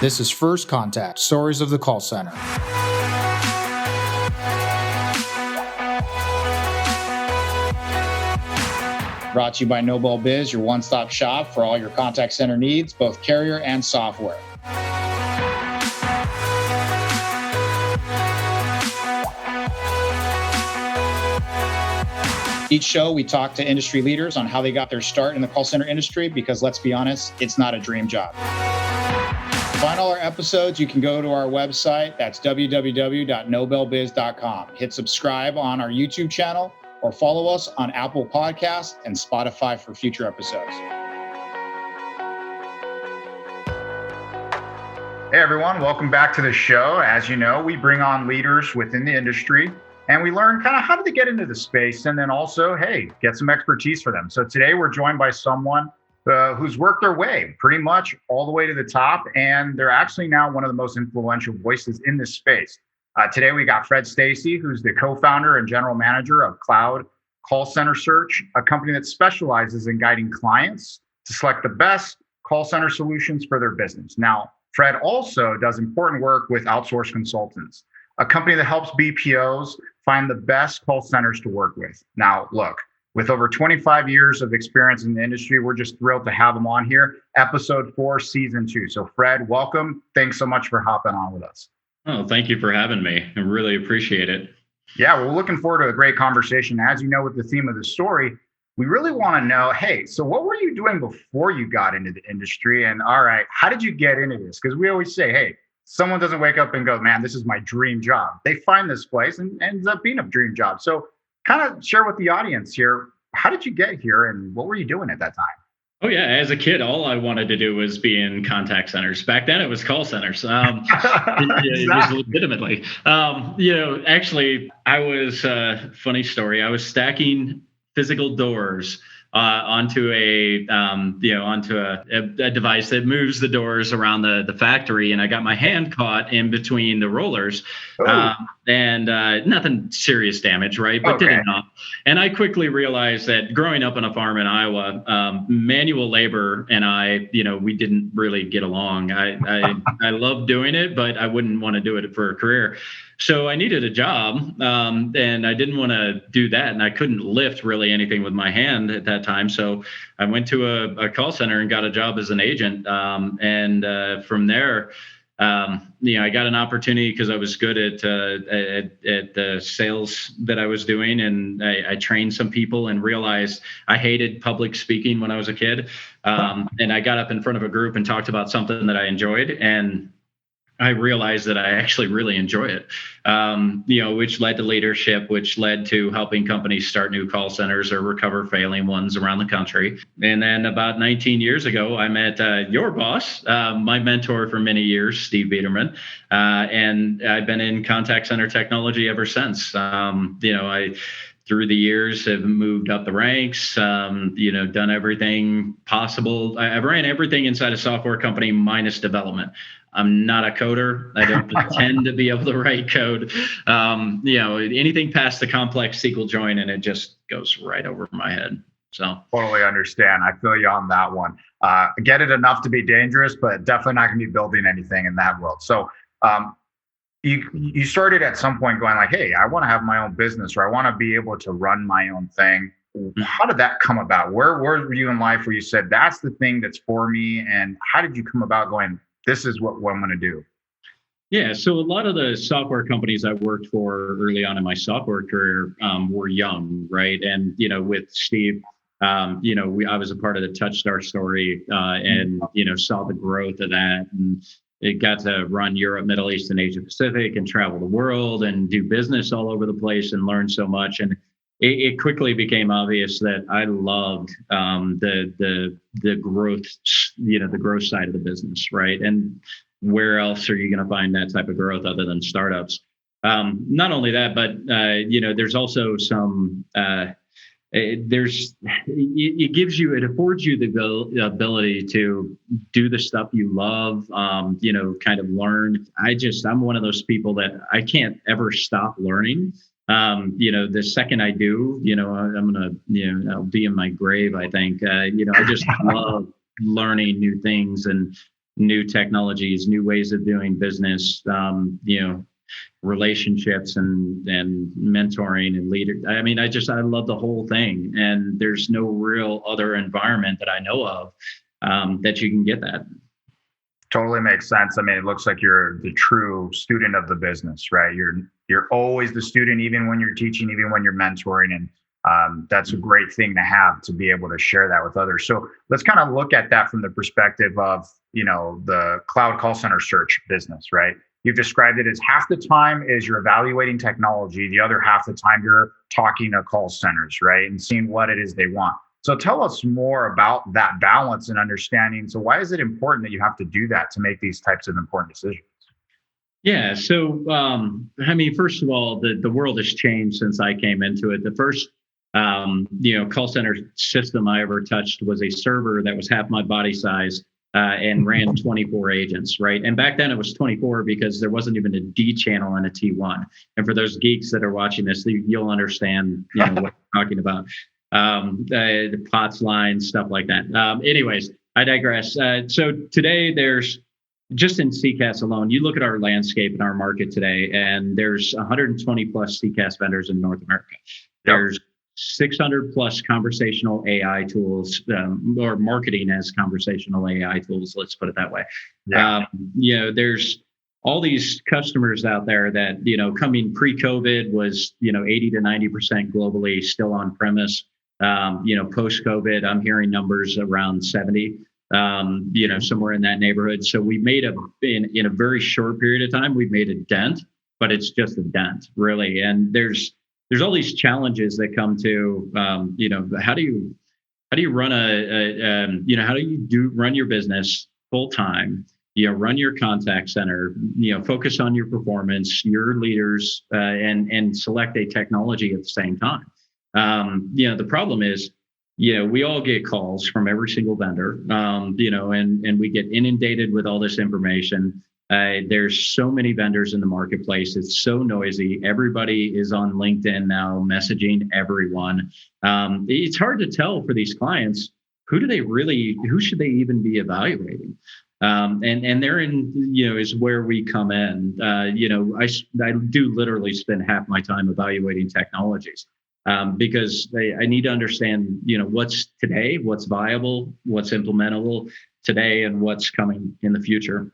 This is First Contact, Stories of the Call Center. Brought to you by Nobel Biz, your one-stop shop for all your contact center needs, both carrier and software. Each show, we talk to industry leaders on how they got their start in the call center industry, because let's be honest, it's not a dream job. To find all our episodes, you can go to our website. That's www.nobelbiz.com. Hit subscribe on our YouTube channel or follow us on Apple Podcasts and Spotify for future episodes. Hey everyone, welcome back to the show. As you know, we bring on leaders within the industry and we learn kind of how did they get into the space, and then also, hey, get some expertise for them. So today we're joined by someone who's worked their way pretty much all the way to the top, and they're actually now one of the most influential voices in this space. Today we got Fred Stacey, who's the co-founder and general manager of Cloud Call Center Search, a company that specializes in guiding clients to select the best call center solutions for their business. Now, Fred also does important work with Outsource Consultants, a company that helps BPOs find the best call centers to work with. Now, look, with over 25 years of experience in the industry, we're just thrilled to have him on here. Episode 4, Season 2. So Fred, welcome. Thanks so much for hopping on with us. Oh, thank you for having me. I really appreciate it. Yeah, we're looking forward to a great conversation. As you know, with the theme of the story, we really want to know, hey, so what were you doing before you got into the industry? And all right, how did you get into this? Because we always say, hey, someone doesn't wake up and go, man, this is my dream job. They find this place and ends up being a dream job. So kind of share with the audience here, how did you get here and what were you doing at that time? Oh, yeah. As a kid, all I wanted to do was be in contact centers. Back then, it was call centers. It was legitimately. Actually, I was, funny story, I was stacking physical doors onto a device that moves the doors around the factory, and I got my hand caught in between the rollers, and nothing serious damage, right? But did enough. And I quickly realized that growing up on a farm in Iowa, manual labor and I, we didn't really get along. I loved doing it, but I wouldn't want to do it for a career. So I needed a job, and I didn't want to do that. And I couldn't lift really anything with my hand at that time. So I went to a call center and got a job as an agent. From there, I got an opportunity because I was good at the sales that I was doing. And I trained some people and realized I hated public speaking when I was a kid. And I got up in front of a group and talked about something that I enjoyed. And I realized that I actually really enjoy it, which led to leadership, which led to helping companies start new call centers or recover failing ones around the country. And then about 19 years ago, I met your boss, my mentor for many years, Steve Biederman, and I've been in contact center technology ever since. I through the years have moved up the ranks, done everything possible. I ran everything inside a software company minus development. I'm not a coder. I don't pretend to be able to write code. Anything past the complex SQL join and it just goes right over my head. So totally understand. I feel you on that one. Get it enough to be dangerous, but definitely not going to be building anything in that world. So you started at some point going like, hey, I want to have my own business, or I want to be able to run my own thing. How did that come about? Where were you in life where you said, that's the thing that's for me? And how did you come about going, this is what I'm going to do? Yeah, so a lot of the software companies I worked for early on in my software career were young, right? And, with Steve, I was a part of the Touchstar story and, saw the growth of that. And it got to run Europe, Middle East, and Asia Pacific and travel the world and do business all over the place and learn so much. And it quickly became obvious that I loved the growth, the growth side of the business, right? And where else are you going to find that type of growth other than startups? Not only that, but there's also some. It affords you the ability to do the stuff you love, kind of learn. I'm one of those people that I can't ever stop learning. The second I do, I'm going to, I'll be in my grave, I think. I just love learning new things and new technologies, new ways of doing business, relationships and mentoring and leader. I mean, I love the whole thing. And there's no real other environment that I know of that you can get that. Totally makes sense. I mean, it looks like you're the true student of the business, right? You're always the student, even when you're teaching, even when you're mentoring, and that's a great thing to have, to be able to share that with others. So let's kind of look at that from the perspective of, the cloud call center search business, right? You've described it as half the time is you're evaluating technology, the other half the time you're talking to call centers, right, and seeing what it is they want. So tell us more about that balance and understanding. So why is it important that you have to do that to make these types of important decisions? Yeah. So, first of all, the world has changed since I came into it. The first, call center system I ever touched was a server that was half my body size and ran 24 agents, right? And back then it was 24 because there wasn't even a D channel and a T1. And for those geeks that are watching this, you'll understand, what I'm talking about. The POTS lines, stuff like that. Anyways, I digress. So today there's, just in CCaaS alone, you look at our landscape in our market today, and there's 120 plus CCaaS vendors in North America. There's 600 plus conversational AI tools, or marketing as conversational AI tools. Let's put it that way. There's all these customers out there that, coming pre-COVID was, 80 to 90% globally still on premise. Post-COVID, I'm hearing numbers around 70, somewhere in that neighborhood. So we made in a very short period of time, we've made a dent, but it's just a dent, really. And there's all these challenges that come to, how do you run run your business full time, run your contact center, focus on your performance, your leaders, and select a technology at the same time. The problem is, we all get calls from every single vendor, and we get inundated with all this information. There's so many vendors in the marketplace. It's so noisy. Everybody is on LinkedIn now, messaging everyone. It's hard to tell for these clients, who should they even be evaluating? And therein, is where we come in. I do literally spend half my time evaluating technologies. Because I need to understand, what's today, what's viable, what's implementable today, and what's coming in the future.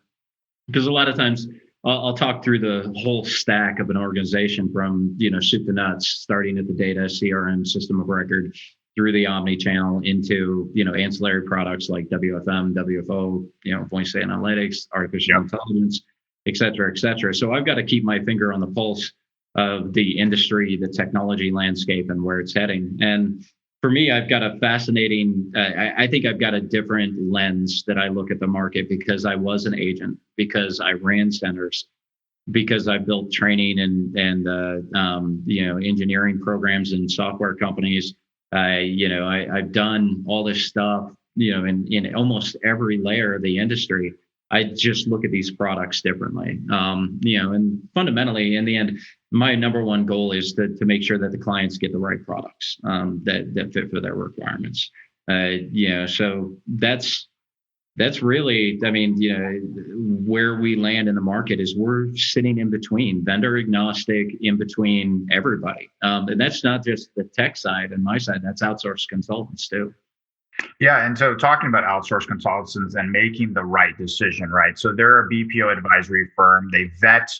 Because a lot of times I'll talk through the whole stack of an organization from, soup to nuts, starting at the data, CRM, system of record, through the omni-channel into, ancillary products like WFM, WFO, voice analytics, artificial intelligence, et cetera, et cetera. So I've got to keep my finger on the pulse of the industry, the technology landscape, and where it's heading. And for me, I've got a fascinating, I think I've got a different lens that I look at the market, because I was an agent, because I ran centers, because I built training and engineering programs in software companies. I've done all this stuff, in almost every layer of the industry. I just look at these products differently. And fundamentally, in the end, my number one goal is to make sure that the clients get the right products that fit for their requirements. So that's really, where we land in the market is we're sitting in between, vendor agnostic, in between everybody. And that's not just the tech side and my side, that's outsourced consultants too. Yeah. And so talking about outsourced consultants and making the right decision, right? So they're a BPO advisory firm. They vet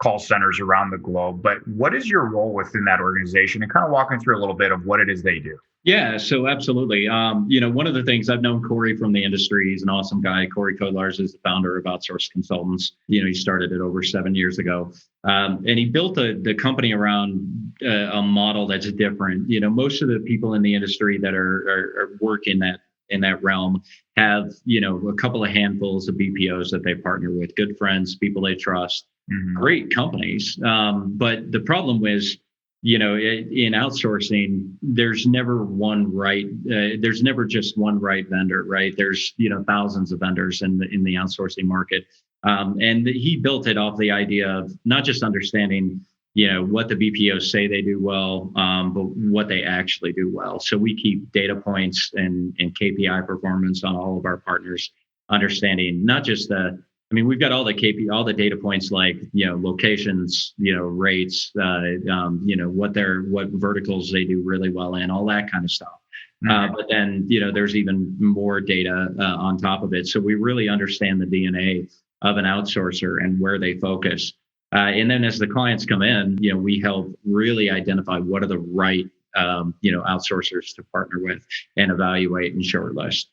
call centers around the globe. But what is your role within that organization? And kind of walking through a little bit of what it is they do. Yeah, so absolutely. One of the things, I've known Corey from the industry. He's an awesome guy. Corey Kodlars is the founder of Outsourced Consultants. He started it over 7 years ago. And he built the company around a model that's different. Most of the people in the industry that are work in that realm have, a couple of handfuls of BPOs that they partner with, good friends, people they trust, great companies. But the problem is, in outsourcing, there's never there's never just one right vendor, right? There's, thousands of vendors in the outsourcing market. And he built it off the idea of not just understanding, what the BPOs say they do well, but what they actually do well. So we keep data points and KPI performance on all of our partners. understanding not just we've got all the all the data points like, locations, rates, what verticals they do really well in, all that kind of stuff. But then, there's even more data on top of it. So we really understand the DNA of an outsourcer and where they focus. And then as the clients come in, we help really identify what are the right outsourcers to partner with and evaluate and shortlist.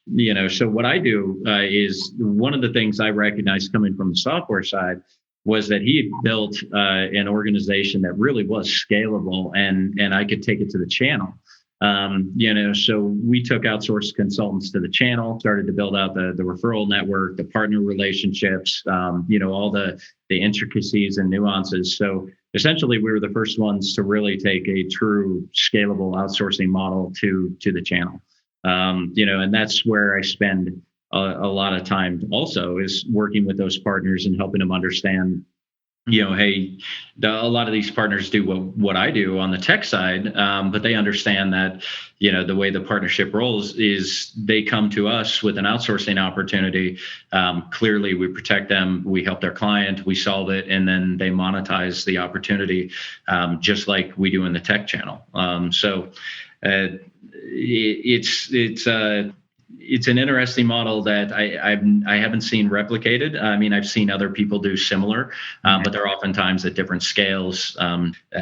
So what I do is one of the things I recognized coming from the software side was that he had built an organization that really was scalable and I could take it to the channel. So we took outsourced consultants to the channel, started to build out the referral network, the partner relationships, all the intricacies and nuances. So essentially, we were the first ones to really take a true scalable outsourcing model to the channel. And that's where I spend a lot of time also, is working with those partners and helping them understand, hey, a lot of these partners do what I do on the tech side, but they understand that, the way the partnership rolls is they come to us with an outsourcing opportunity. Clearly, we protect them, we help their client, we solve it, and then they monetize the opportunity, just like we do in the tech channel. It's an interesting model that I haven't seen replicated. I've seen other people do similar, but they're oftentimes at different scales.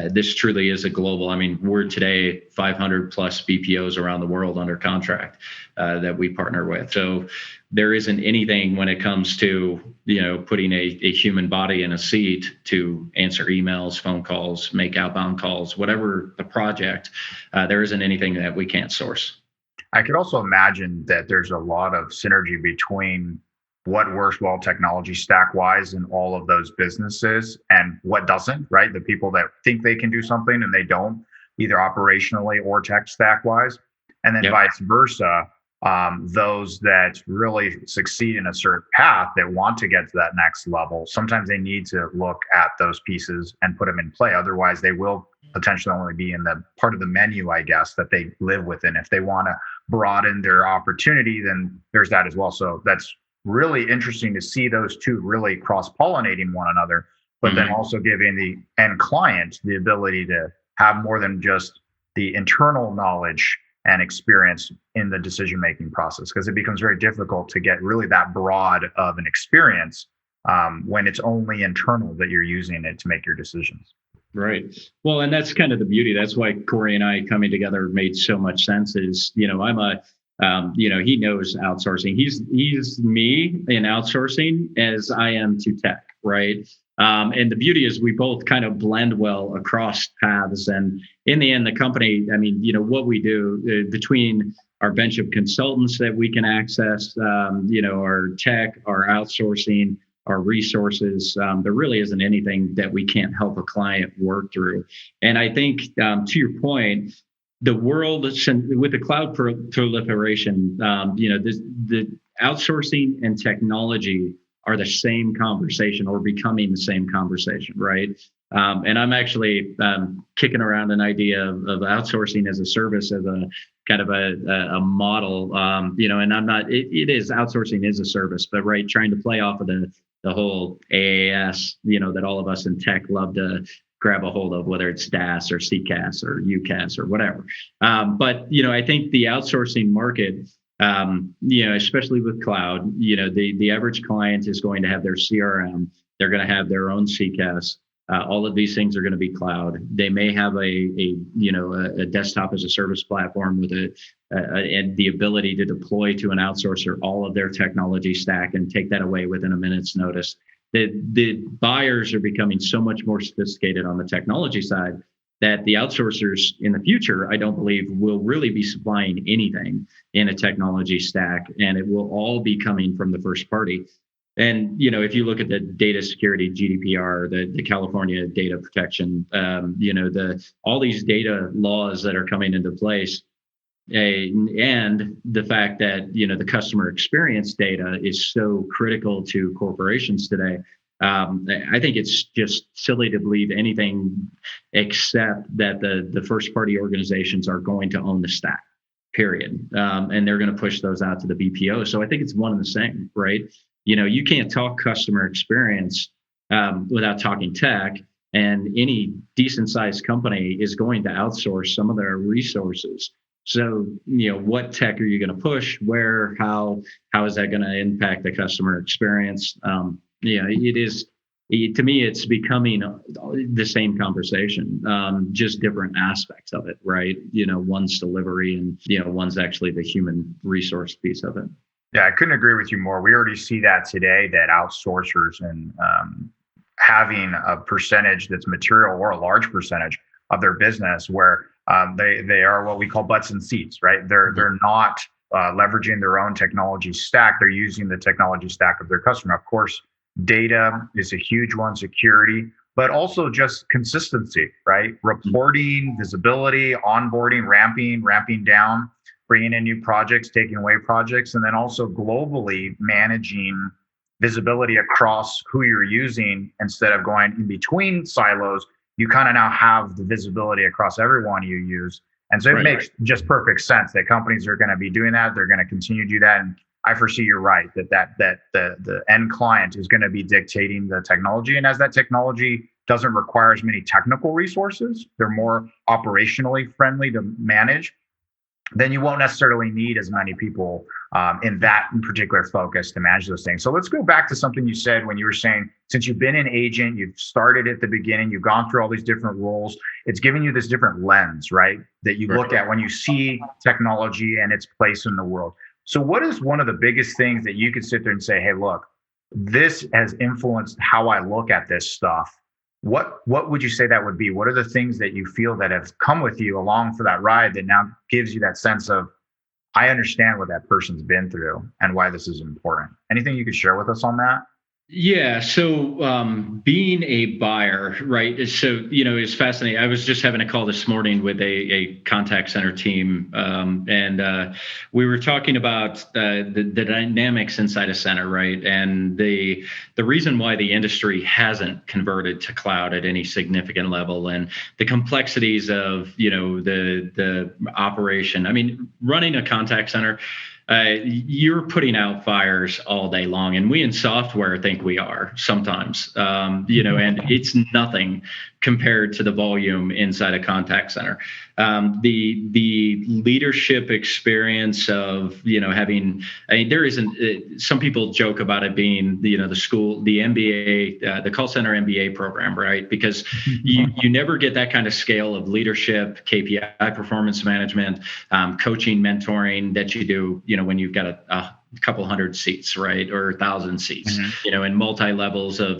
This truly is a global. We're today 500 plus BPOs around the world under contract that we partner with. So there isn't anything when it comes to putting a human body in a seat to answer emails, phone calls, make outbound calls, whatever the project. There isn't anything that we can't source. I could also imagine that there's a lot of synergy between what works well technology stack wise in all of those businesses and what doesn't, right? The people that think they can do something and they don't, either operationally or tech stack wise. And then vice versa, those that really succeed in a certain path that want to get to that next level, sometimes they need to look at those pieces and put them in play. Otherwise, they will potentially only be in the part of the menu, I guess, that they live within. If they want to broaden their opportunity, then there's that as well. So that's really interesting to see those two really cross-pollinating one another, but then also giving the end client the ability to have more than just the internal knowledge and experience in the decision-making process, because it becomes very difficult to get really that broad of an experience when it's only internal that you're using it to make your decisions. Right. Well, and that's kind of the beauty. That's why Corey and I coming together made so much sense. Is I'm a he knows outsourcing. He's me in outsourcing as I am to tech, right? And the beauty is we both kind of blend well across paths. And in the end, the company, what we do between our bench of consultants that we can access, our tech, our outsourcing, our resources, there really isn't anything that we can't help a client work through. And I think to your point, the world with the cloud proliferation, the outsourcing and technology are the same conversation or becoming the same conversation, right? And I'm actually kicking around an idea of outsourcing as a service, as a kind of a model, and I'm not, it is outsourcing is a service, but right, trying to play off of the whole AAS, that all of us in tech love to grab a hold of, whether it's DaaS or CCaaS or UCaaS or whatever. But I think the outsourcing market, especially with cloud, the average client is going to have their CRM. They're going to have their own CCaaS. All of these things are going to be cloud. They may have a desktop as a service platform with and the ability to deploy to an outsourcer all of their technology stack and take that away within a minute's notice. The buyers are becoming so much more sophisticated on the technology side that the outsourcers in the future, I don't believe, will really be supplying anything in a technology stack, and it will all be coming from the first party. And if you look at the data security, GDPR, the California data protection, all these data laws that are coming into place, and the fact that the customer experience data is so critical to corporations today. I think it's just silly to believe anything except that the first party organizations are going to own the stack. period. And they're going to push those out to the BPO. So I think it's one and the same, right? You can't talk customer experience without talking tech. And any decent sized company is going to outsource some of their resources. So, what tech are you going to push? Where? How is that going to impact the customer experience? It is. To me, it's becoming the same conversation, just different aspects of it, right? One's delivery and, one's actually the human resource piece of it. Yeah, I couldn't agree with you more. We already see that today, that outsourcers and having a percentage that's material or a large percentage of their business where they are what we call butts and seats, right? They're not leveraging their own technology stack. They're using the technology stack of their customer. Of course, data is a huge one, security, but also just consistency, right? Reporting, visibility, onboarding, ramping down, bringing in new projects, taking away projects, and then also globally managing visibility across who you're using instead of going in between silos. You kind of now have the visibility across everyone you use. And so it makes just perfect sense that companies are going to be doing that. They're going to continue to do that. And I foresee you're right that the end client is going to be dictating the technology. And as that technology doesn't require as many technical resources, they're more operationally friendly to manage, then you won't necessarily need as many people in that particular focus to manage those things. So let's go back to something you said when you were saying, since you've been an agent, you've started at the beginning, you've gone through all these different roles, it's giving you this different lens, right? That you look at when you see technology and its place in the world. So what is one of the biggest things that you could sit there and say, hey, look, this has influenced how I look at this stuff? What would you say that would be? What are the things that you feel that have come with you along for that ride that now gives you that sense of, I understand what that person's been through and why this is important? Anything you could share with us on that? Yeah. So being a buyer, right? So, it's fascinating. I was just having a call this morning with a contact center team. And we were talking about the dynamics inside a center, right? And the reason why the industry hasn't converted to cloud at any significant level and the complexities of, the operation. I mean, running a contact center, you're putting out fires all day long, and we in software think we are sometimes, and it's nothing compared to the volume inside a contact center. The leadership experience of having, there isn't. Some people joke about it being the MBA, the call center MBA program, right? Because you never get that kind of scale of leadership, KPI, performance management, coaching, mentoring that you do, when you've got a couple hundred seats, right, or 1,000 seats, in multi levels of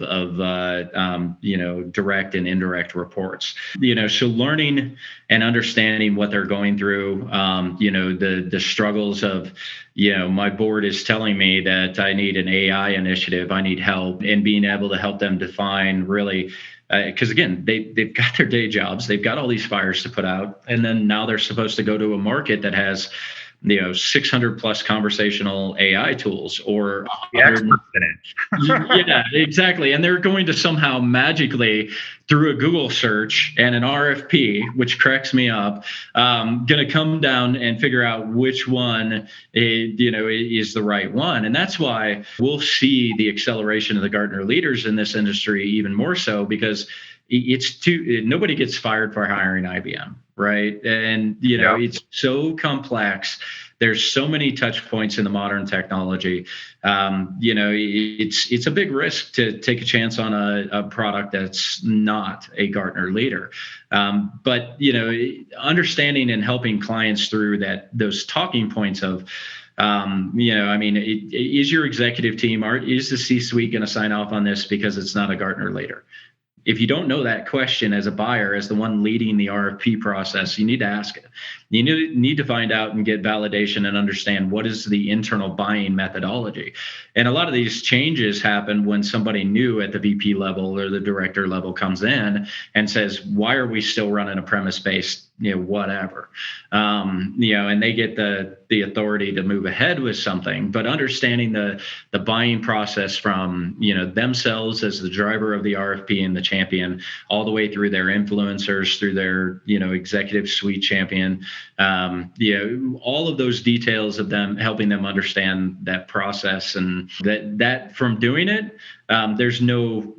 direct and indirect reports. So learning and understanding what they're going through, the struggles of, my board is telling me that I need an AI initiative, I need help, and being able to help them define really. Because again, they've got their day jobs, they've got all these fires to put out, and then now they're supposed to go to a market that has 600 plus conversational AI tools or experts in it. Yeah, exactly. And they're going to somehow magically, through a Google search and an RFP, which cracks me up, going to come down and figure out which one is the right one. And that's why we'll see the acceleration of the Gartner leaders in this industry even more so, because nobody gets fired for hiring IBM, right? And it's so complex. There's so many touch points in the modern technology. It's a big risk to take a chance on a product that's not a Gartner leader. But understanding and helping clients through those talking points of, is your executive team, is the C-suite going to sign off on this because it's not a Gartner leader? If you don't know that question as a buyer, as the one leading the RFP process, you need to ask it. You need to find out and get validation and understand what is the internal buying methodology. And a lot of these changes happen when somebody new at the VP level or the director level comes in and says, why are we still running a premise-based, whatever? And they get the authority to move ahead with something, but understanding the buying process from, themselves as the driver of the RFP and the champion, all the way through their influencers, through their, executive suite champion, all of those details of them helping them understand that process, and that from doing it, there's no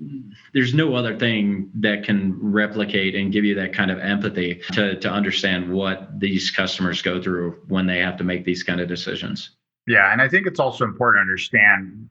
other thing that can replicate and give you that kind of empathy to understand what these customers go through when they have to make these kind of decisions. Yeah, and I think it's also important to understand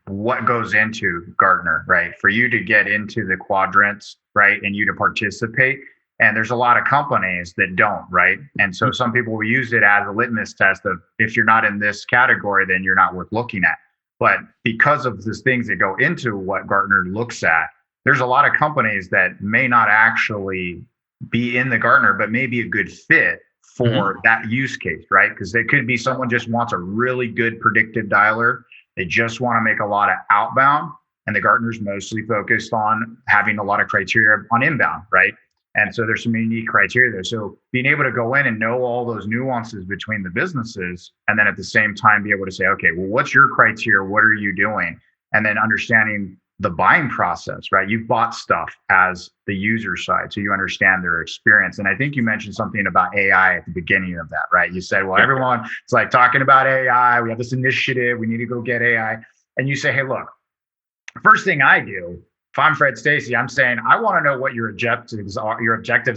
what goes into Gartner, right? For you to get into the quadrants, right, and you to participate. And there's a lot of companies that don't, right? And so some people will use it as a litmus test of, if you're not in this category, then you're not worth looking at. But because of these things that go into what Gartner looks at, there's a lot of companies that may not actually be in the Gartner, but may be a good fit for that use case, right? Because they could be someone just wants a really good predictive dialer. They just want to make a lot of outbound, and the Gartner's mostly focused on having a lot of criteria on inbound, right? And so there's some unique criteria there. So being able to go in and know all those nuances between the businesses, and then at the same time be able to say, okay, well, what's your criteria? What are you doing? And then understanding the buying process, right? You've bought stuff as the user side, so you understand their experience. And I think you mentioned something about AI at the beginning of that, right? You said, well, everyone's like talking about AI. We have this initiative. We need to go get AI. And you say, hey, look, first thing I do, if I'm Fred Stacey, I'm saying, I want to know what your objectives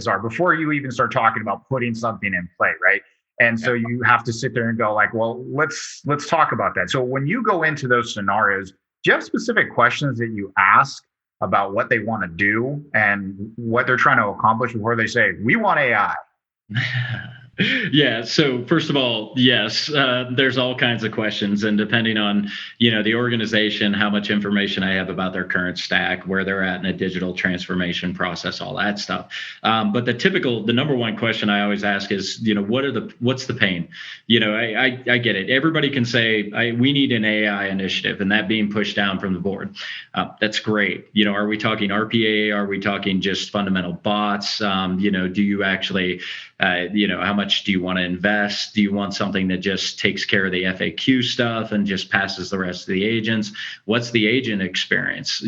are before you even start talking about putting something in play, right? And so you have to sit there and go like, well, let's talk about that. So when you go into those scenarios, do you have specific questions that you ask about what they want to do and what they're trying to accomplish before they say, we want AI? Yeah. So first of all, yes, there's all kinds of questions, and depending on, the organization, how much information I have about their current stack, where they're at in a digital transformation process, all that stuff. But the number one question I always ask is, what's the pain? I get it. Everybody can say, we need an AI initiative, and that being pushed down from the board. That's great. Are we talking RPA? Are we talking just fundamental bots? Do you actually, how much do you want to invest? Do you want something that just takes care of the FAQ stuff and just passes the rest of the agents? What's the agent experience?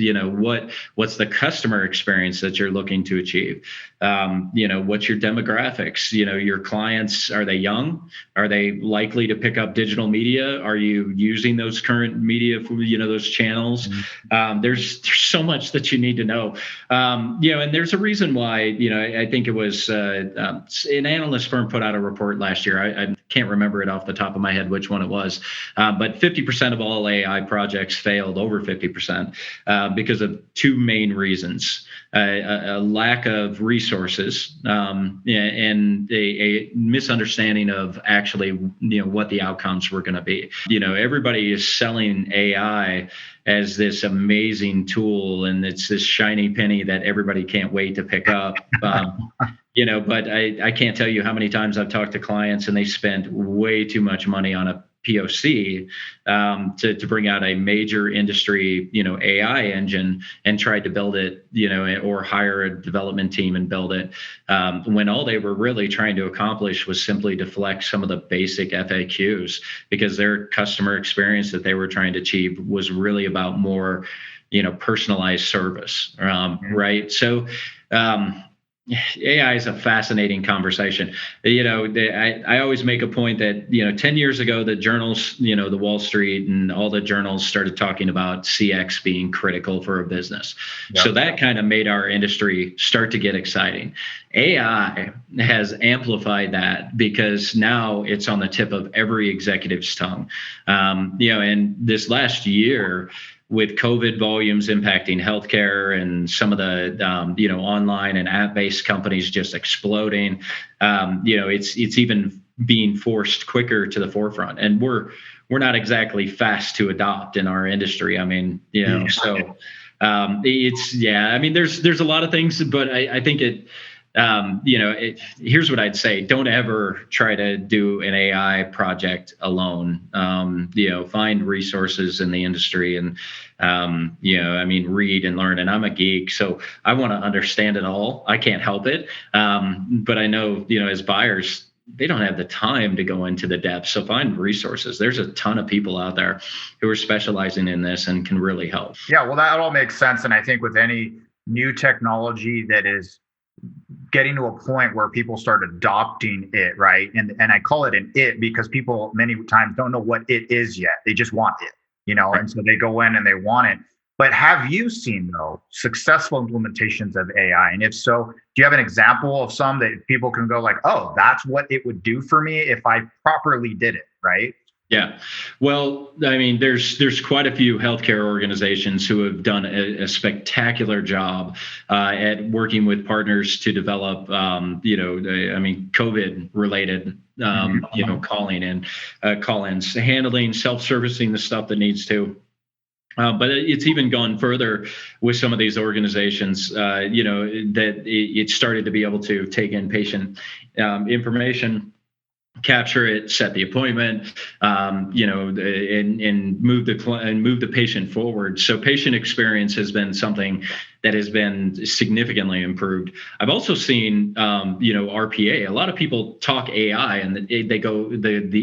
What's the customer experience that you're looking to achieve? What's your demographics? Your clients, are they young? Are they likely to pick up digital media? Are you using those current media for, those channels? There's so much that you need to know. And there's a reason why, I think it was an analyst firm put out a report last year. I can't remember it off the top of my head which one it was, but 50% of all AI projects failed, over 50%, because of two main reasons. A lack of resources, and a misunderstanding of actually, what the outcomes were going to be. Everybody is selling AI as this amazing tool, and it's this shiny penny that everybody can't wait to pick up. But I can't tell you how many times I've talked to clients and they spent way too much money on a POC to bring out a major industry, AI engine, and tried to build it, or hire a development team and build it, when all they were really trying to accomplish was simply deflect some of the basic FAQs, because their customer experience that they were trying to achieve was really about more, personalized service, right? So, AI is a fascinating conversation. I always make a point that, 10 years ago, the journals, the Wall Street and all the journals started talking about CX being critical for a business. Yep. So that kind of made our industry start to get exciting. AI has amplified that, because now it's on the tip of every executive's tongue. And this last year, with COVID volumes impacting healthcare and some of the online and app-based companies just exploding, it's even being forced quicker to the forefront. And we're not exactly fast to adopt in our industry. I mean, so there's a lot of things, but I think it. Here's what I'd say: don't ever try to do an AI project alone. Find resources in the industry and, read and learn. And I'm a geek, so I want to understand it all. I can't help it. But I know, as buyers, they don't have the time to go into the depths. So find resources. There's a ton of people out there who are specializing in this and can really help. Yeah, well, that all makes sense. And I think with any new technology that is getting to a point where people start adopting it, right? And I call it an it because people many times don't know what it is yet. They just want it, Right. and so they go in and they want it. But have you seen, though, successful implementations of AI? And if so, do you have an example of some that people can go like, oh, that's what it would do for me if I properly did it, right? Yeah. Well, I mean, there's quite a few healthcare organizations who have done a spectacular job at working with partners to develop, COVID related, calling and call-ins, handling, self-servicing the stuff that needs to. But it's even gone further with some of these organizations, that it started to be able to take in patient information, capture it, set the appointment, and move the patient forward. So patient experience has been something that has been significantly improved. I've also seen, RPA. A lot of people talk AI, and they go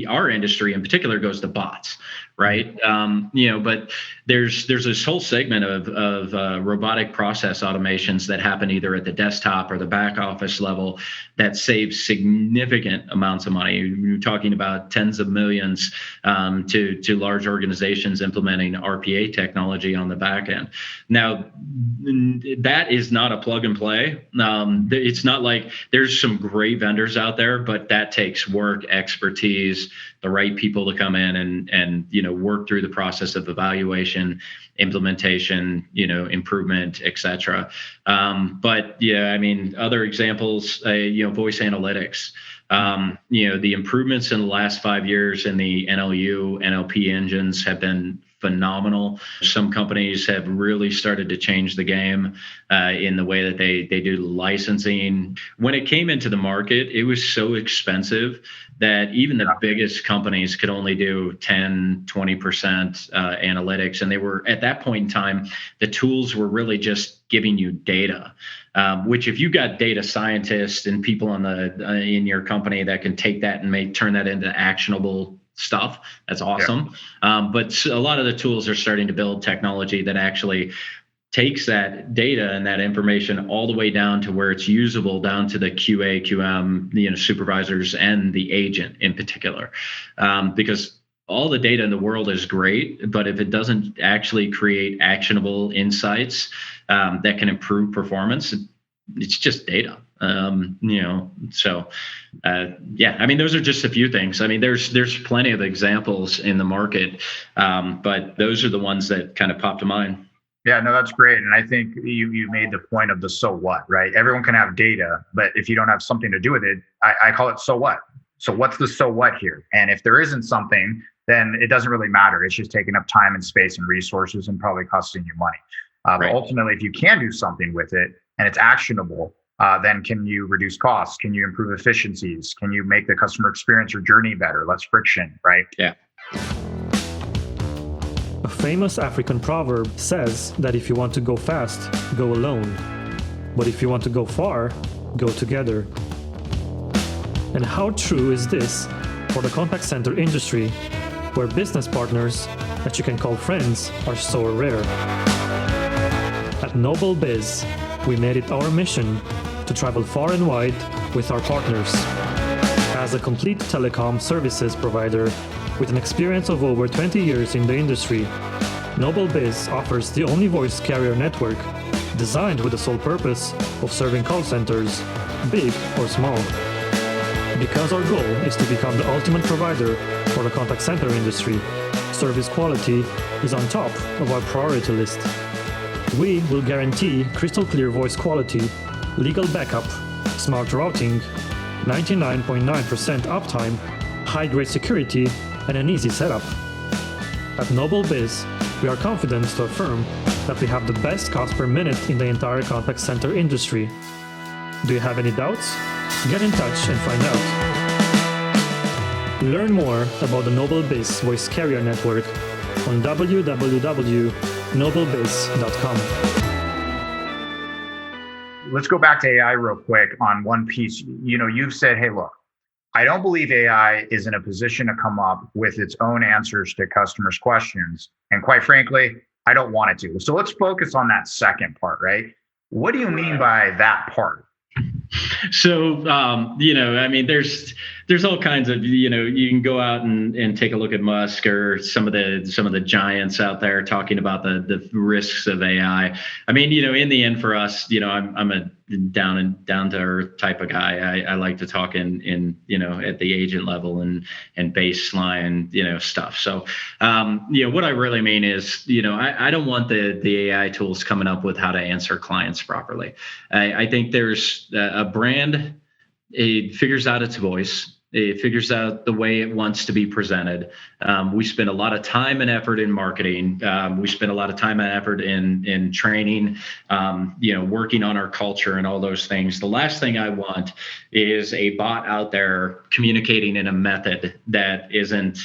our industry in particular goes to bots, right? But there's this whole segment of robotic process automations that happen either at the desktop or the back office level that save significant amounts of money. You're talking about tens of millions to large organizations implementing RPA technology on the back end. Now, that is not a plug and play. It's not like there's some great vendors out there, but that takes work, expertise, the right people to come in and work through the process of evaluation, implementation, improvement, etc. But yeah, I mean, other examples, voice analytics. The improvements in the last 5 years in the NLU, NLP engines have been phenomenal. Some companies have really started to change the game in the way that they do licensing. When it came into the market, it was so expensive that even the biggest companies could only do 10, 20% analytics. And they were, at that point in time, the tools were really just giving you data, which if you got data scientists and people in your company that can take that and turn that into actionable stuff, that's awesome. Yeah. But a lot of the tools are starting to build technology that actually takes that data and that information all the way down to where it's usable, down to the QA, QM, supervisors and the agent in particular, because all the data in the world is great, but if it doesn't actually create actionable insights that can improve performance, it's just data. I mean, those are just a few things. I mean, there's plenty of examples in the market, but those are the ones that kind of popped to mind. Yeah, no, that's great. And I think you made the point of the so what, right? Everyone can have data, but if you don't have something to do with it, I call it so what. So what's the so what here? And if there isn't something, then it doesn't really matter. It's just taking up time and space and resources and probably costing you money. Right. But ultimately, if you can do something with it and it's actionable, then can you reduce costs? Can you improve efficiencies? Can you make the customer experience or journey better? Less friction, right? Yeah. A famous African proverb says that if you want to go fast, go alone. But if you want to go far, go together. And how true is this for the contact center industry, where business partners that you can call friends are so rare? At Noble Biz, we made it our mission to travel far and wide with our partners. As a complete telecom services provider with an experience of over 20 years in the industry, Noble Biz offers the only voice carrier network designed with the sole purpose of serving call centers, big or small. Because our goal is to become the ultimate provider for the contact center industry, service quality is on top of our priority list. We will guarantee crystal clear voice quality, legal backup, smart routing, 99.9% uptime, high-grade security, and an easy setup. At Noble Biz, we are confident to affirm that we have the best cost per minute in the entire contact center industry. Do you have any doubts? Get in touch and find out. Learn more about the Noble Biz Voice Carrier Network on www.noblebiz.com. Let's go back to AI real quick on one piece. You've said, hey, look, I don't believe AI is in a position to come up with its own answers to customers' questions. And quite frankly, I don't want it to. So let's focus on that second part, right? What do you mean by that part? So, I mean, there's all kinds of, you can go out and take a look at Musk or some of the giants out there talking about the risks of AI. I mean, in the end for us, I'm a down to earth type of guy. I like to talk in at the agent level and baseline, stuff. So, what I really mean is, I don't want the AI tools coming up with how to answer clients properly. I think there's a brand, it figures out its voice. It figures out the way it wants to be presented. We spend a lot of time and effort in marketing. We spend a lot of time and effort in training, working on our culture and all those things. The last thing I want is a bot out there communicating in a method that isn't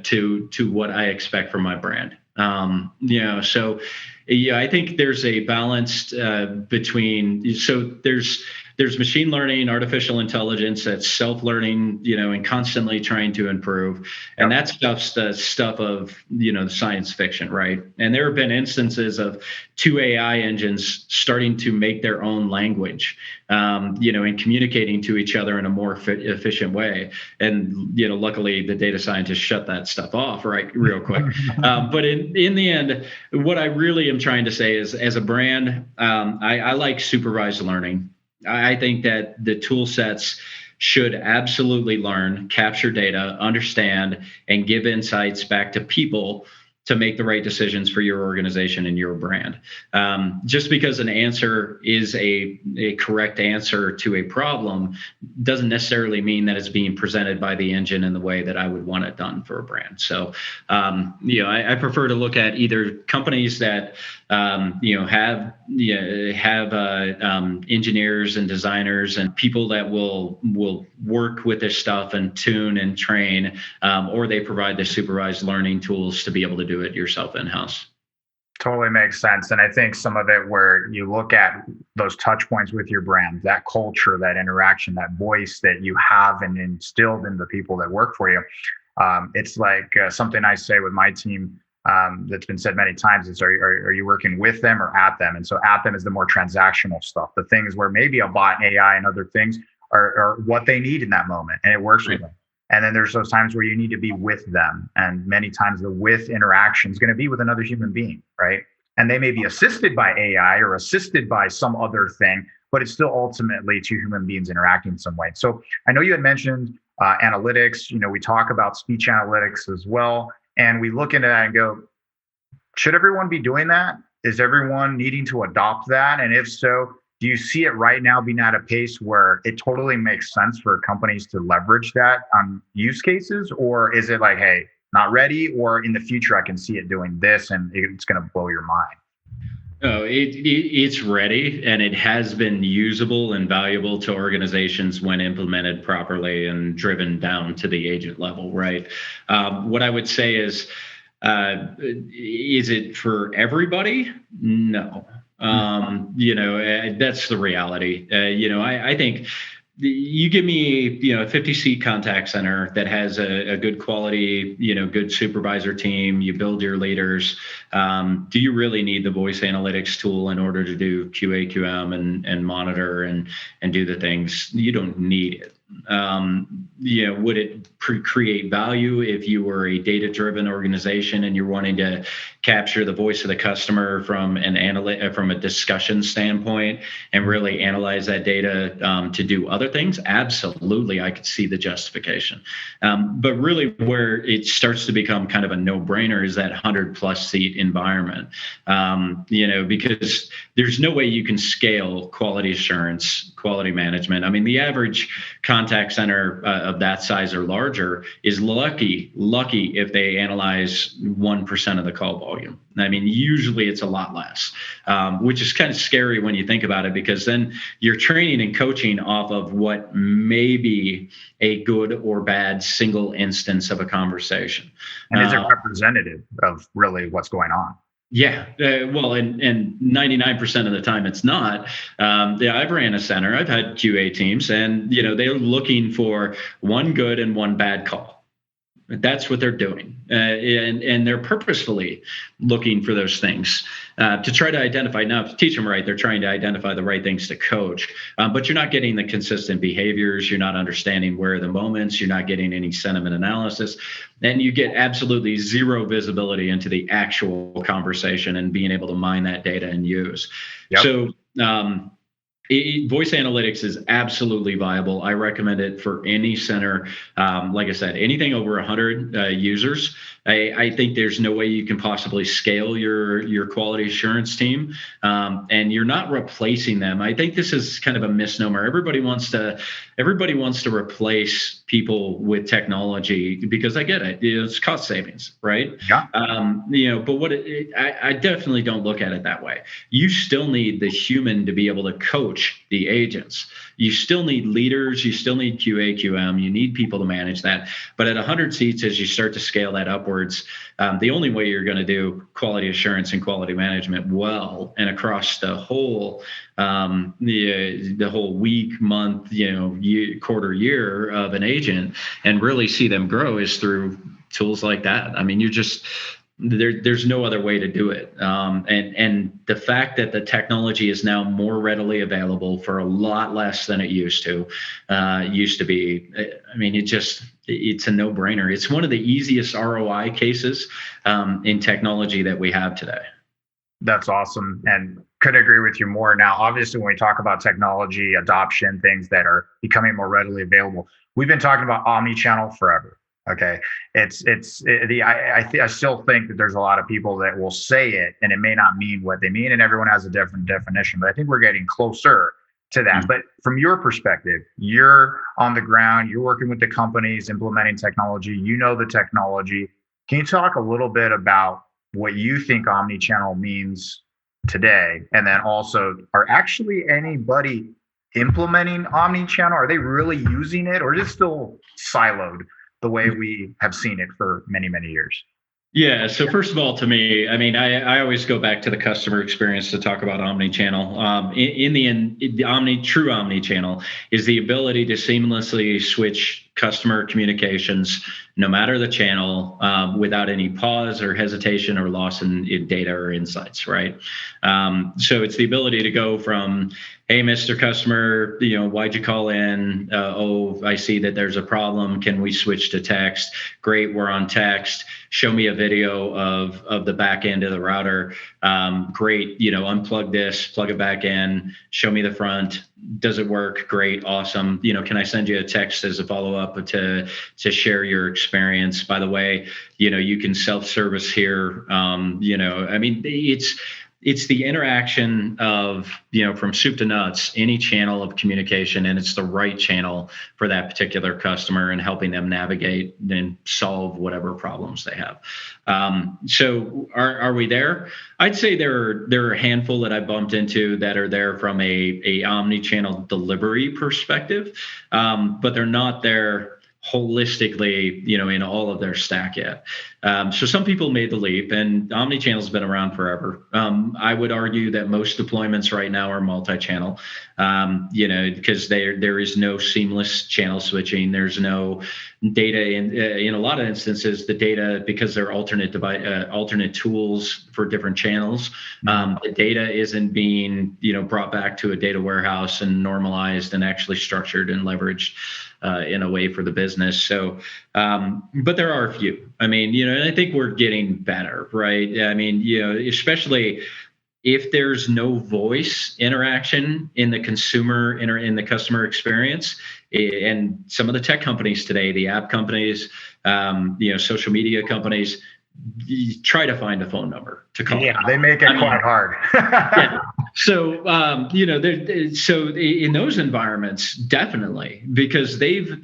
to what I expect from my brand. So I think there's a balance between, so there's machine learning, artificial intelligence that's self-learning, and constantly trying to improve. And that stuff's the stuff of, the science fiction, right? And there have been instances of 2 AI engines starting to make their own language, and communicating to each other in a more efficient way. And, luckily the data scientists shut that stuff off, right, real quick. But in the end, what I really am trying to say is, as a brand, I like supervised learning. I think that the tool sets should absolutely learn, capture data, understand, and give insights back to people to make the right decisions for your organization and your brand. Just because an answer is a correct answer to a problem doesn't necessarily mean that it's being presented by the engine in the way that I would want it done for a brand. So, I prefer to look at either companies that have engineers and designers and people that will work with this stuff and tune and train, or they provide the supervised learning tools to be able to do it yourself in-house. Totally makes sense. And I think some of it where you look at those touch points with your brand, that culture, that interaction, that voice that you have and instilled in the people that work for you. It's like something I say with my team that's been said many times is, are you working with them or at them? And so at them is the more transactional stuff, the things where maybe a bot and AI and other things are what they need in that moment, and it works with them. And then there's those times where you need to be with them. And many times the with interaction is going to be with another human being, right? And they may be assisted by AI or assisted by some other thing, but it's still ultimately two human beings interacting in some way. So I know you had mentioned analytics. We talk about speech analytics as well. And we look into that and go, should everyone be doing that? Is everyone needing to adopt that? And if so, do you see it right now being at a pace where it totally makes sense for companies to leverage that on use cases? Or is it like, hey, not ready, or in the future, I can see it doing this and it's going to blow your mind? No, it's ready, and it has been usable and valuable to organizations when implemented properly and driven down to the agent level, right? What I would say is it for everybody? No. That's the reality. I think you give me, a 50-seat contact center that has a good quality, good supervisor team, you build your leaders. Do you really need the voice analytics tool in order to do QA, QM and monitor and do the things? You don't need it. Would it create value if you were a data-driven organization and you're wanting to capture the voice of the customer from from a discussion standpoint and really analyze that data to do other things? Absolutely, I could see the justification. But really, where it starts to become kind of a no-brainer is that 100+ seat environment. Because there's no way you can scale quality assurance, quality management. I mean, the average contact center of that size or larger is lucky if they analyze 1% of the call volume. I mean, usually it's a lot less, which is kind of scary when you think about it, because then you're training and coaching off of what may be a good or bad single instance of a conversation. And is it representative of really what's going on? Yeah, well, and 99% of the time it's not. I've ran a center. I've had QA teams, and they're looking for one good and one bad call. That's what they're doing, and they're purposefully looking for those things to try to identify. Now, to teach them right, they're trying to identify the right things to coach, but you're not getting the consistent behaviors. You're not understanding where are the moments. You're not getting any sentiment analysis, and you get absolutely zero visibility into the actual conversation and being able to mine that data and use. Yep. So. Voice analytics is absolutely viable. I recommend it for any center. Like I said, anything over 100 users. I think there's no way you can possibly scale your quality assurance team, and you're not replacing them. I think this is kind of a misnomer. Everybody wants to replace people with technology because I get it. It's cost savings, right? Yeah. But I definitely don't look at it that way. You still need the human to be able to coach the agents. You still need leaders. You still need QA, QM. You need people to manage that. But at 100 seats, as you start to scale that upwards, the only way you're going to do quality assurance and quality management well and across the whole the whole week, month, quarter, year of an agent and really see them grow is through tools like that. I mean, there's no other way to do it. And the fact that the technology is now more readily available for a lot less than it used to be. I mean, it's a no-brainer. It's one of the easiest ROI cases in technology that we have today. That's awesome. And couldn't agree with you more. Now, obviously, when we talk about technology adoption, things that are becoming more readily available, we've been talking about omni-channel forever. Okay. I still think that there's a lot of people that will say it and it may not mean what they mean, and everyone has a different definition, but I think we're getting closer to that. Mm-hmm. But from your perspective, you're on the ground, you're working with the companies implementing technology, the technology. Can you talk a little bit about what you think omni-channel means today? And then also, are actually anybody implementing omni-channel? Are they really using it, or is it still siloed the way we have seen it for many, many years? Yeah. So first of all, to me, I mean, I always go back to the customer experience to talk about omni-channel. In the end, true omni-channel is the ability to seamlessly switch customer communications, no matter the channel, without any pause or hesitation or loss in data or insights, right? So it's the ability to go from, hey, Mr. Customer, why'd you call in? Oh, I see that there's a problem. Can we switch to text? Great, we're on text. Show me a video of the back end of the router. Great, unplug this, plug it back in. Show me the front. Does it work? Great, awesome. Can I send you a text as a follow-up to share your experience? By the way, you can self-service here. I mean, it's the interaction of, from soup to nuts, any channel of communication, and it's the right channel for that particular customer and helping them navigate and solve whatever problems they have. So are we there? I'd say there are a handful that I bumped into that are there from a omni-channel delivery perspective, but they're not there holistically, in all of their stack yet. So some people made the leap, and omni-channel has been around forever. I would argue that most deployments right now are multi-channel, because there is no seamless channel switching. There's no data in a lot of instances. The data, because they're alternate tools for different channels, the data isn't being brought back to a data warehouse and normalized and actually structured and leveraged in a way for the business. So, but there are a few. I mean, and I think we're getting better, right? I mean, especially if there's no voice interaction in the in the customer experience, and some of the tech companies today, the app companies, social media companies, you try to find a phone number to call. Yeah, they make it quite hard. Yeah. So, so in those environments, definitely, because they've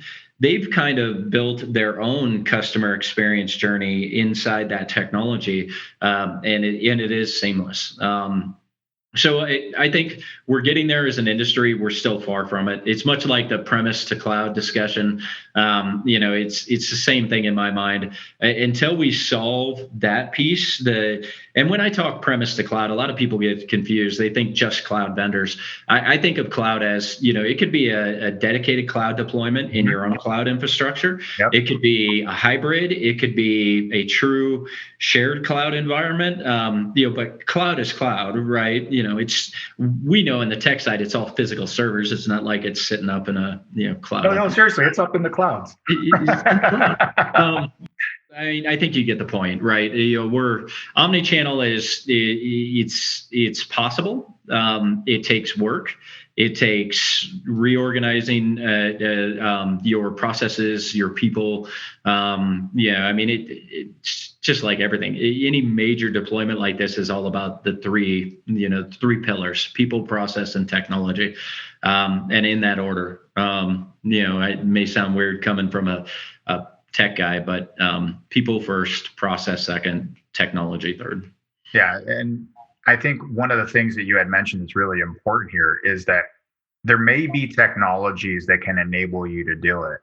kind of built their own customer experience journey inside that technology, and it is seamless. So I think we're getting there as an industry. We're still far from it. It's much like the premise to cloud discussion. It's the same thing in my mind. Until we solve that piece, and when I talk premise to cloud, a lot of people get confused. They think just cloud vendors. I think of cloud as, it could be a dedicated cloud deployment in your own cloud infrastructure. Yep. It could be a hybrid. It could be a true shared cloud environment. But cloud is cloud, right? We know in the tech side, it's all physical servers. It's not like it's sitting up in a cloud. No, seriously, it's up in the clouds. I think you get the point, right? We're omni-channel it's possible. It takes work. It takes reorganizing your processes, your people. It's just like everything. Any major deployment like this is all about the three pillars: people, process, and technology, and in that order. It may sound weird coming from a tech guy, but people first, process second, technology third. Yeah, and I think one of the things that you had mentioned that's really important here is that there may be technologies that can enable you to do it,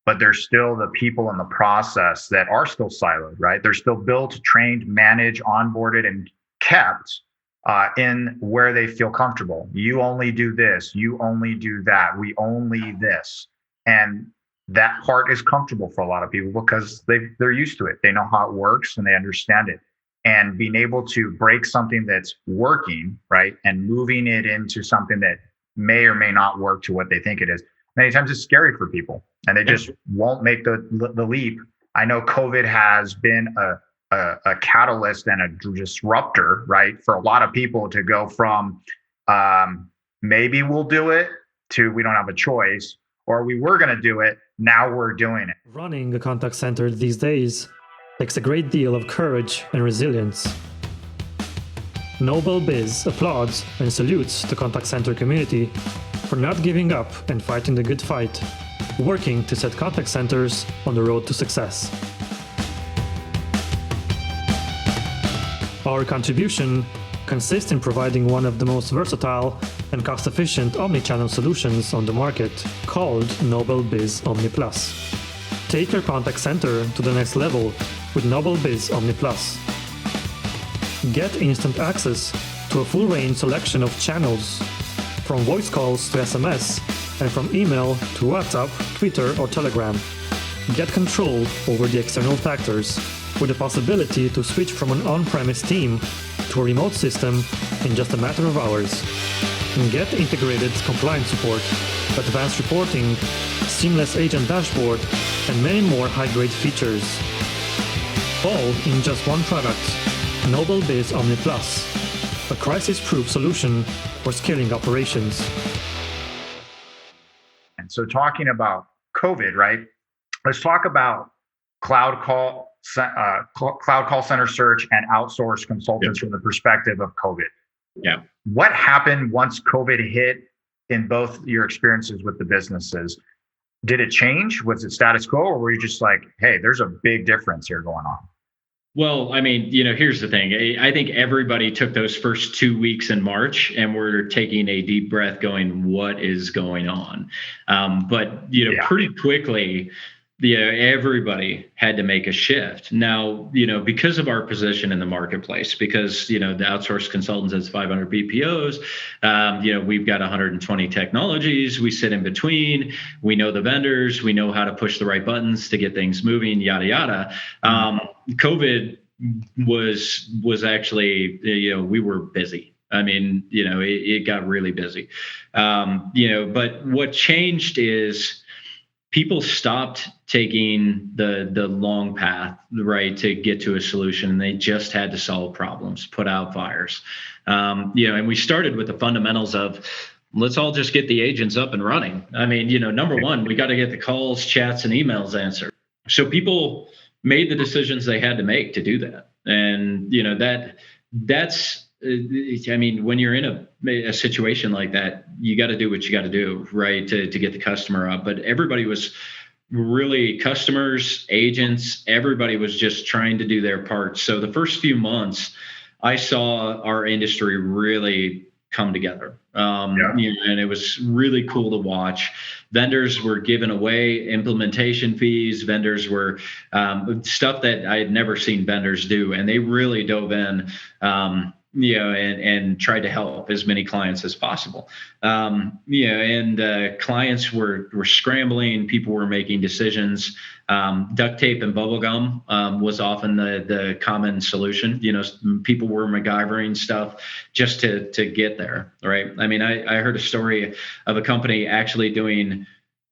but there's still the people in the process that are still siloed, right? They're still built, trained, managed, onboarded, and kept in where they feel comfortable. You only do this, you only do that, we only this. And that part is comfortable for a lot of people because they're used to it. They know how it works and they understand it. And being able to break something that's working, right, and moving it into something that may or may not work to what they think it is, many times it's scary for people and they just won't make the leap. I know COVID has been a catalyst and a disruptor, right, for a lot of people to go from maybe we'll do it to we don't have a choice, or we were going to do it, now we're doing it. Running a contact center these days takes a great deal of courage and resilience. Noble Biz applauds and salutes the contact center community for not giving up and fighting the good fight, working to set contact centers on the road to success. Our contribution consists in providing one of the most versatile and cost-efficient omni-channel solutions on the market, called Noble Biz Omni Plus. Take your contact center to the next level with Noble Biz Omni Plus. Get instant access to a full range selection of channels, from voice calls to SMS, and from email to WhatsApp, Twitter, or Telegram. Get control over the external factors, with the possibility to switch from an on-premise team to a remote system in just a matter of hours. And get integrated compliance support, advanced reporting, seamless agent dashboard, and many more high-grade features. All in just one product, Noble Biz Omni Plus, a crisis-proof solution for scaling operations. And so talking about COVID, right? Let's talk about cloud call center search and outsource consultants from the perspective of COVID. Yeah. What happened once COVID hit in both your experiences with the businesses? Did it change? Was it status quo, or were you just like, hey, there's a big difference here going on? Well, here's the thing. I think everybody took those first 2 weeks in March and were taking a deep breath going, what is going on? Pretty quickly, everybody had to make a shift. Now, because of our position in the marketplace, because, the outsourced consultants has 500 BPOs, we've got 120 technologies, we sit in between, we know the vendors, we know how to push the right buttons to get things moving, yada, yada. COVID was actually, we were busy. It got really busy. But what changed is people stopped taking the long path, right, to get to a solution. And they just had to solve problems, put out fires. And we started with the fundamentals of, let's all just get the agents up and running. Number one, we got to get the calls, chats, and emails answered. So people made the decisions they had to make to do that. And, that's, when you're in a situation like that, you got to do what you got to do, right, to get the customer up. But everybody was really, customers, agents, everybody was just trying to do their part. So the first few months, I saw our industry really come together. And it was really cool to watch. Vendors were giving away implementation fees. Vendors were stuff that I had never seen vendors do, and they really dove in. And tried to help as many clients as possible. Clients were scrambling. People were making decisions. Duct tape and bubble gum was often the common solution. People were MacGyvering stuff just to get there, right? I mean, I heard a story of a company actually doing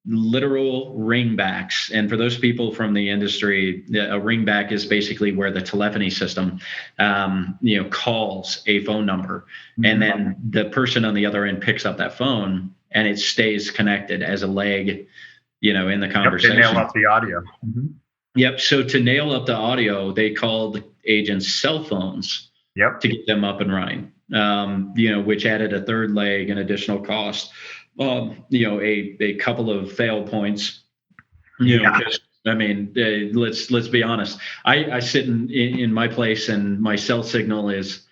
literal ringbacks. And for those people from the industry, a ringback is basically where the telephony system, calls a phone number, and then the person on the other end picks up that phone and it stays connected as a leg, in the conversation. To nail up the audio. Yep. So to nail up the audio, they called agents' cell phones to get them up and running, which added a third leg and additional cost. A couple of fail points, let's be honest. I sit in my place and my cell signal is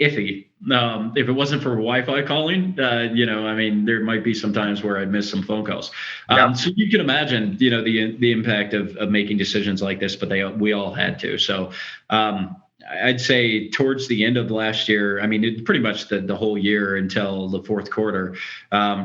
iffy. If it wasn't for Wi-Fi calling, there might be some times where I'd miss some phone calls. So you can imagine, the impact of making decisions like this, but we all had to. So, I'd say towards the end of last year, pretty much the whole year until the fourth quarter,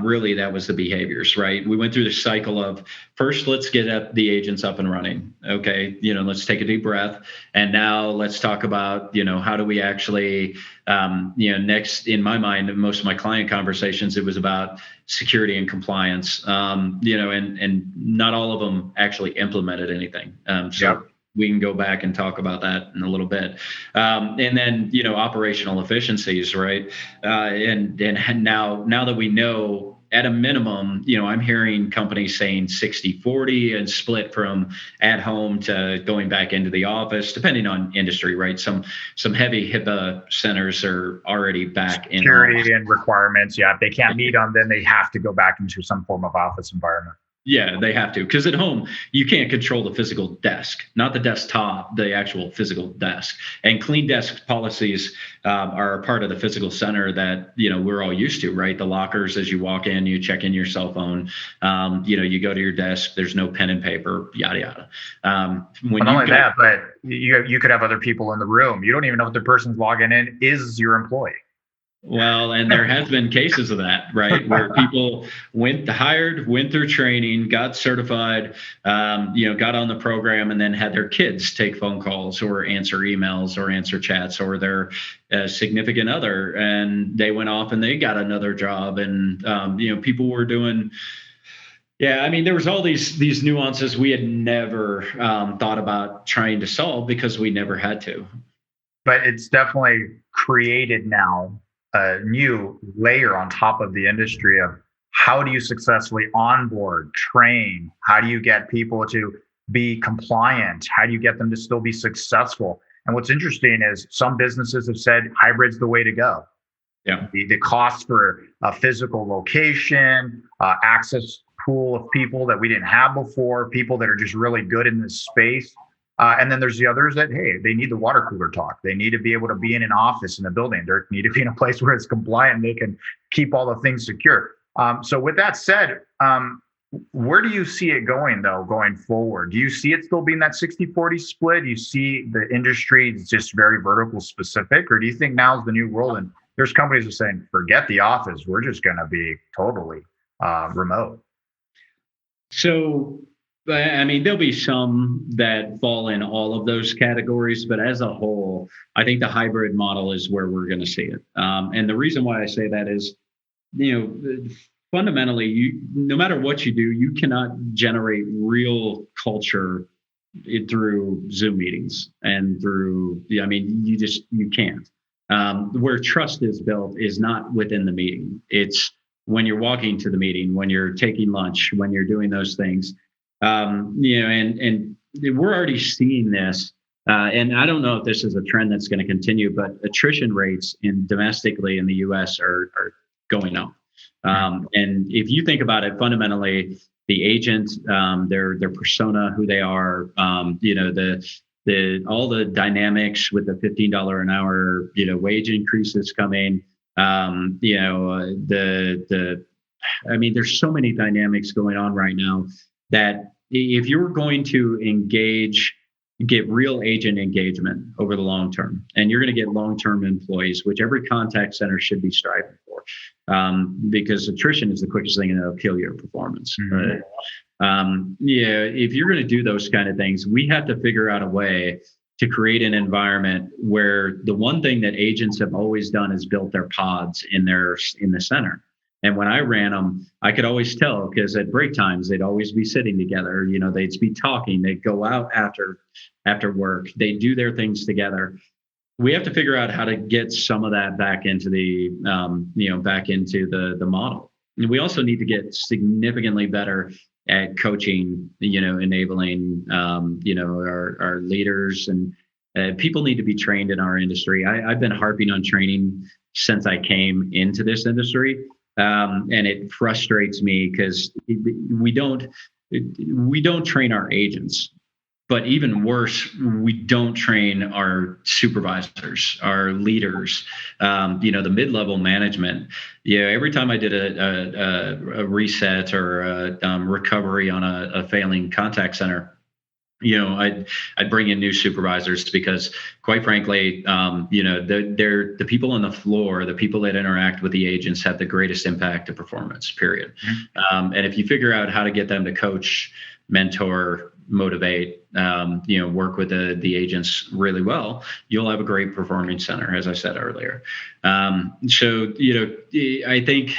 really that was the behaviors, right? We went through the cycle of first, let's get the agents up and running. Okay. Let's take a deep breath. And now let's talk about, how do we actually, next in my mind, most of my client conversations, it was about security and compliance, and not all of them actually implemented anything. We can go back and talk about that in a little bit. And then, operational efficiencies, right? And now that we know at a minimum, I'm hearing companies saying 60-40 and split from at home to going back into the office, depending on industry, right? Some heavy HIPAA centers are already back in security and requirements. Yeah. If they can't meet them, then they have to go back into some form of office environment. Yeah, they have to, because at home, you can't control the physical desk, not the desktop, the actual physical desk. And clean desk policies are a part of the physical center that, we're all used to, right? The lockers, as you walk in, you check in your cell phone, you go to your desk, there's no pen and paper, yada, yada. Not only that, but you could have other people in the room. You don't even know if the person's logging in is your employee. Well, and there has been cases of that, right? Where people went through training, got certified, got on the program, and then had their kids take phone calls or answer emails or answer chats, or their significant other, and they went off and they got another job, and people were doing. Yeah, there was all these nuances we had never thought about trying to solve because we never had to. But it's definitely created now a new layer on top of the industry of how do you successfully onboard, train? How do you get people to be compliant? How do you get them to still be successful? And what's interesting is some businesses have said hybrid's the way to go. Yeah. The cost for a physical location, access pool of people that we didn't have before, people that are just really good in this space. And then there's the others that, hey, they need the water cooler talk. They need to be able to be in an office in a building. They need to be in a place where it's compliant and they can keep all the things secure. So with that said, where do you see it going, though, going forward? Do you see it still being that 60-40 split? Do you see the industry just very vertical specific? Or do you think now's the new world and there's companies that are saying, forget the office, we're just going to be totally remote? So, there'll be some that fall in all of those categories, but as a whole, I think the hybrid model is where we're going to see it. And the reason why I say that is, fundamentally, no matter what you do, you cannot generate real culture through Zoom meetings and through, you can't. Where trust is built is not within the meeting. It's when you're walking to the meeting, when you're taking lunch, when you're doing those things. And we're already seeing this, and I don't know if this is a trend that's going to continue, but attrition rates domestically in the U.S. are going up. And if you think about it, fundamentally, the agent, their persona, who they are, all the dynamics with the $15 an hour, wage increases coming, There's so many dynamics going on right now that if you're going to get real agent engagement over the long term, and you're going to get long-term employees, which every contact center should be striving for, because attrition is the quickest thing that'll kill your performance. Mm-hmm. If you're going to do those kind of things, we have to figure out a way to create an environment where the one thing that agents have always done is built their pods in the center. And when I ran them, I could always tell, because at break times, they'd always be sitting together. They'd be talking. They'd go out after work. They do their things together. We have to figure out how to get some of that back into the model. And we also need to get significantly better at coaching, enabling, our leaders, and people need to be trained in our industry. I've been harping on training since I came into this industry. And it frustrates me because we don't train our agents, but even worse, we don't train our supervisors, our leaders, the mid-level management. Every time I did a reset or a recovery on a failing contact center, I'd bring in new supervisors because, quite frankly, they're the people on the floor, the people that interact with the agents have the greatest impact to performance, period. Mm-hmm. And if you figure out how to get them to coach, mentor, motivate, work with the agents really well, you'll have a great performing center, as I said earlier. I think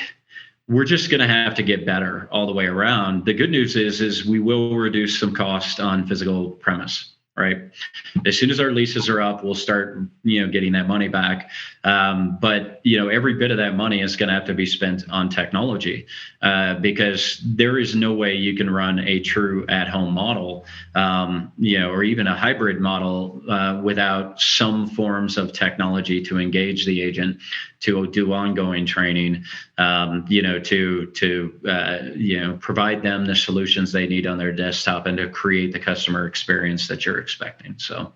we're just going to have to get better all the way around. The good news is we will reduce some cost on physical premise, right? As soon as our leases are up, we'll start, getting that money back. But every bit of that money is going to have to be spent on technology, because there is no way you can run a true at-home model, or even a hybrid model, without some forms of technology to engage the agent, to do ongoing training, to provide them the solutions they need on their desktop, and to create the customer experience that you're expecting. So,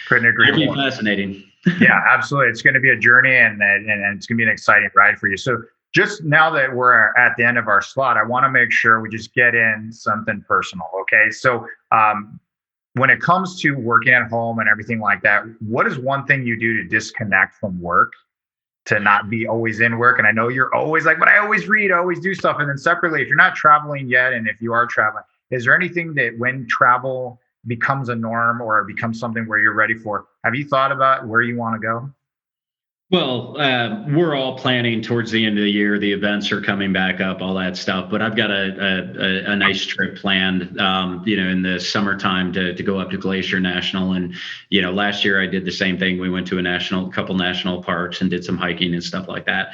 couldn't agree more. Fascinating. Yeah, absolutely. It's going to be a journey, and it's going to be an exciting ride for you. So, just now that we're at the end of our slot, I want to make sure we just get in something personal. Okay, so when it comes to working at home and everything like that, what is one thing you do to disconnect from work, to not be always in work? And I know you're always like, but I always read, I always do stuff. And then separately, if you're not traveling yet, and if you are traveling, is there anything that when travel becomes a norm or becomes something where you're ready for, have you thought about where you want to go? Well, we're all planning towards the end of the year. The events are coming back up, all that stuff. But I've got a nice trip planned, in the summertime to go up to Glacier National. And, last year I did the same thing. We went to a couple national parks and did some hiking and stuff like that.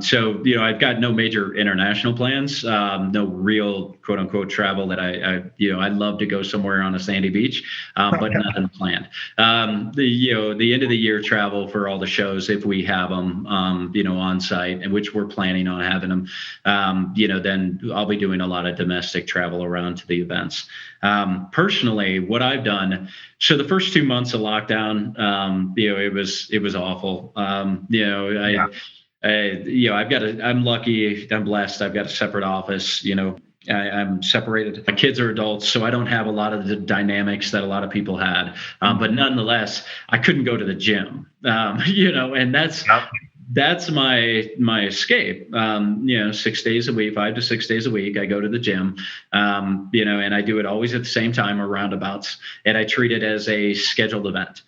So I've got no major international plans, no real quote unquote travel that I'd love to go somewhere on a sandy beach, but nothing planned. The end of the year travel for all the shows, if we have them, on site, and which we're planning on having them, then I'll be doing a lot of domestic travel around to the events. Personally, what I've done, so the first 2 months of lockdown, it was awful. I'm lucky, I'm blessed. I've got a separate office, I'm separated. My kids are adults, so I don't have a lot of the dynamics that a lot of people had. But nonetheless, I couldn't go to the gym, and that's my escape. 6 days a week, 5 to 6 days a week, I go to the gym, and I do it always at the same time or roundabouts, and I treat it as a scheduled event.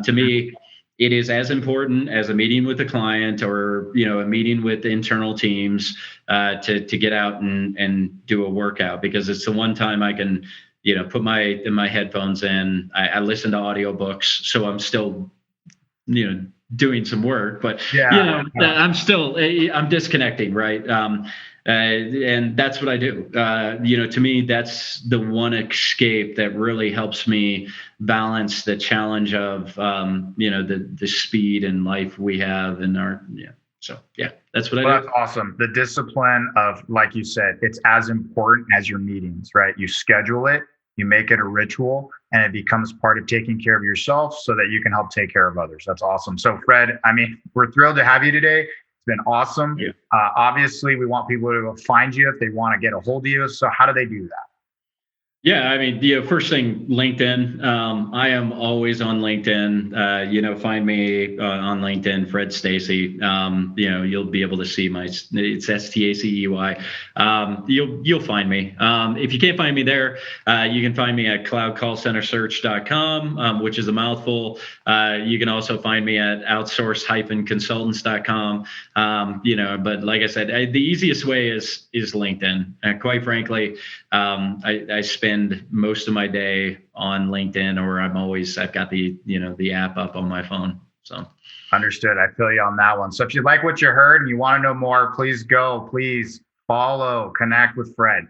To me, it is as important as a meeting with a client or, a meeting with internal teams, to get out and do a workout, because it's the one time I can, put my headphones in. I listen to audiobooks, so I'm still, doing some work, but I'm disconnecting, right? And that's what I do. To me, that's the one escape that really helps me balance the challenge of, the speed and life we have in our, So that's what I do. That's awesome. The discipline of, like you said, it's as important as your meetings, right? You schedule it, you make it a ritual, and it becomes part of taking care of yourself so that you can help take care of others. That's awesome. So Fred, we're thrilled to have you today. been awesome. Yeah. Obviously, we want people to find you if they want to get a hold of you. So how do they do that? Yeah, I mean, first thing, LinkedIn. I am always on LinkedIn. Find me on LinkedIn, Fred Stacey. You'll be able to see it's STACEY. You'll find me. If you can't find me there, you can find me at cloudcallcentersearch.com, which is a mouthful. You can also find me at outsource-consultants.com. But like I said, the easiest way is LinkedIn. Quite frankly, I spend most of my day on LinkedIn, or I've got the app up on my phone. So understood. I feel you on that one. So if you like what you heard and you want to know more, please follow, connect with Fred.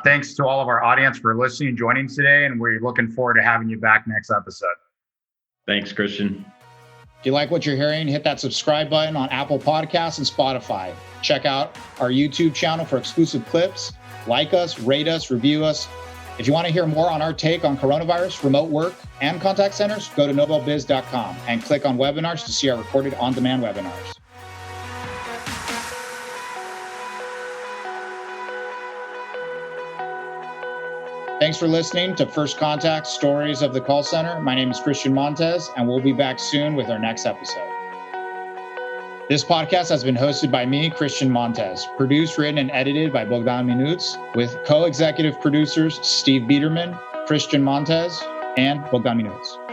Thanks to all of our audience for listening and joining today. And we're looking forward to having you back next episode. Thanks, Christian. If you like what you're hearing, hit that subscribe button on Apple Podcasts and Spotify. Check out our YouTube channel for exclusive clips. Like us, rate us, review us. If you want to hear more on our take on coronavirus, remote work, and contact centers, go to nobelbiz.com and click on webinars to see our recorded on-demand webinars. Thanks for listening to First Contact Stories of the Call Center. My name is Christian Montez, and we'll be back soon with our next episode. This podcast has been hosted by me, Christian Montez, produced, written, and edited by Bogdan Minuț, with co-executive producers Steve Biederman, Christian Montez, and Bogdan Minuț.